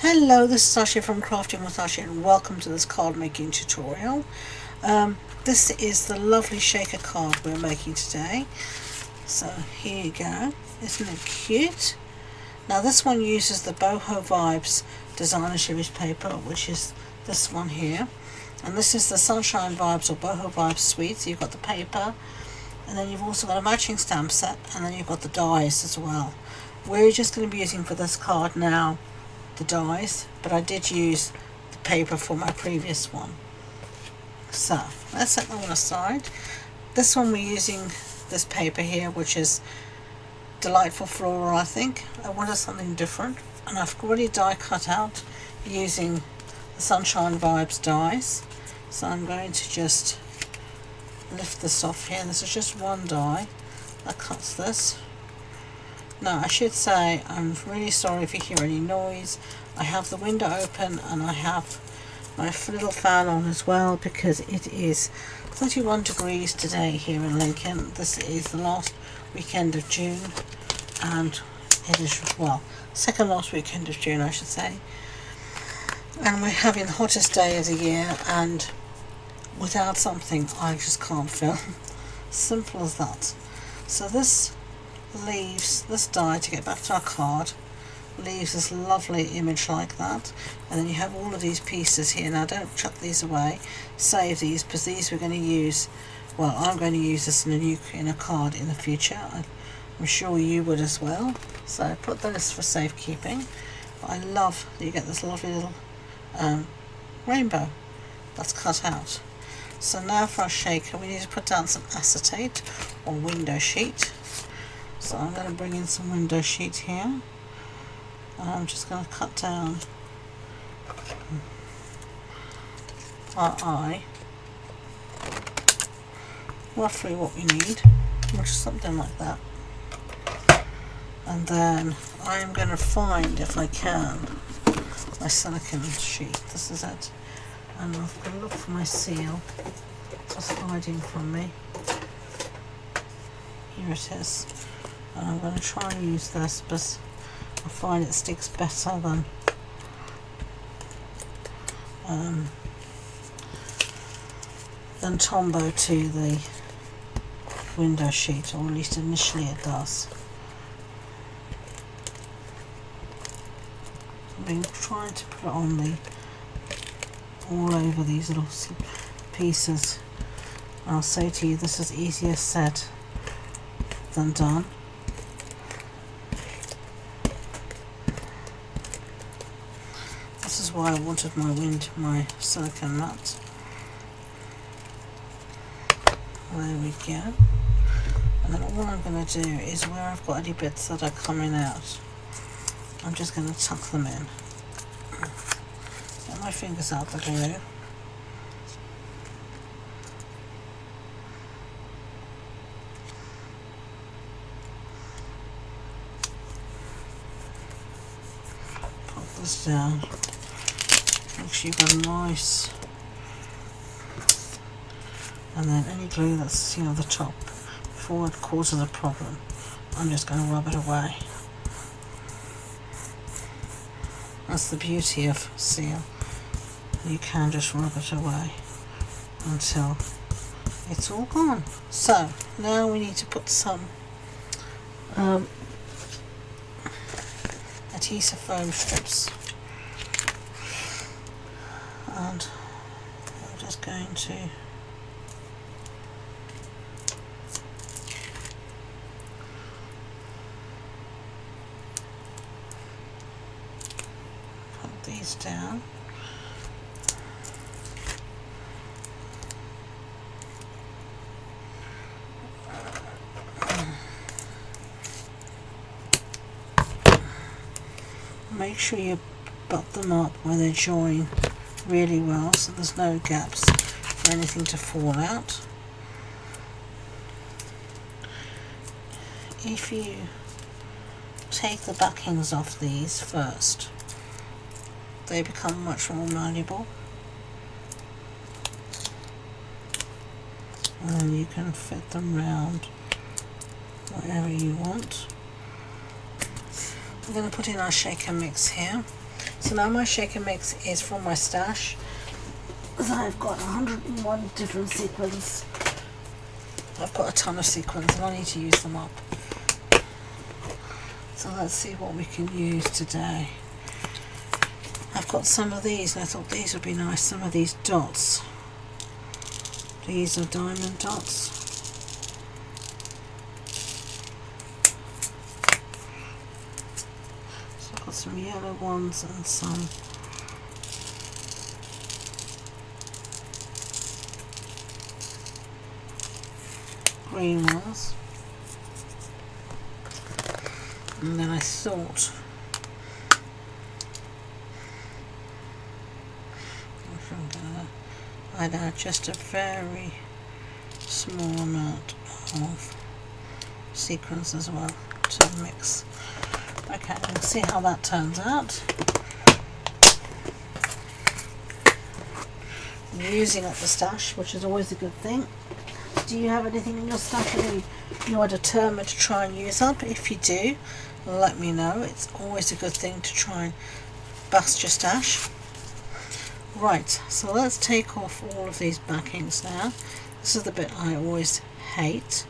Hello, this is Ashee from Crafting with Ashee and welcome to this card making tutorial. This is the lovely shaker card we're making today. So here you go. Isn't it cute? Now this one uses the Boho Vibes designer series paper, which is this one here. And this is the Sunshine Vibes or Boho Vibes suite. So you've got the paper, and then you've also got a matching stamp set, and then you've got the dies as well. We're just going to be using for this card now the dies, but I did use the paper for my previous one. So let's set that one aside. This one we're using this paper here, which is Delightful Floral. I think I wanted something different, and I've already die cut out using the Sunshine Vibes dies. So I'm going to just lift this off here, and this is just one die that cuts this. Now I should say I'm really sorry if you hear any noise. I have the window open and I have my little fan on as well because it is 31 degrees today here in Lincoln. This is the last weekend of June, and it is, well, second last weekend of June I should say, and we're having the hottest day of the year, and without something I just can't film. Simple as that. So this leaves this die, to get back to our card, leaves this lovely image like that, and then you have all of these pieces here. Now don't chuck these away, save these, because these we're going to use, well, I'm going to use this in a card in the future. I'm sure you would as well, so put those for safekeeping. But I love that you get this lovely little rainbow that's cut out. So now for our shaker we need to put down some acetate or window sheet. So I'm going to bring in some window sheet here, and I'm just going to cut down our eye, roughly what we need, which is something like that. And then I am going to find, if I can, my silicone sheet. This is it. And I'm going to look for my seal. It's just hiding from me. Here it is. And I'm going to try and use this, but I find it sticks better than Tombow to the window sheet, or at least initially it does. I've been trying to put it on all over these little pieces. I'll say to you, this is easier said than done. This is why I wanted my silicone mat. There we go. And then all I'm going to do is, where I've got any bits that are coming out, I'm just going to tuck them in. Get my fingers out the glue. Pop this down. Make sure you've got a nice, and then any glue that's, the top, before it causes a problem, I'm just going to rub it away. That's the beauty of seal. You can just rub it away until it's all gone. So now we need to put some adhesive foam strips, and I'm just going to put these down. Make sure you butt them up where they join really well, so there's no gaps for anything to fall out. If you take the backings off these first, they become much more malleable, and then you can fit them round wherever you want. We're going to put in our shaker mix here. So now my shaker mix is from my stash. So I've got 101 different sequins. I've got a ton of sequins and I need to use them up. So let's see what we can use today. I've got some of these and I thought these would be nice, some of these dots. These are diamond dots. So I've got some yellow ones and some green ones. And then I thought I'd add just a very small amount of sequins as well to the mix. Okay, we'll see how that turns out. I'm using up the stash, which is always a good thing. Do you have anything in your stash that you are determined to try and use up? If you do, let me know. It's always a good thing to try and bust your stash. Right, so let's take off all of these backings now. This is the bit I always hate.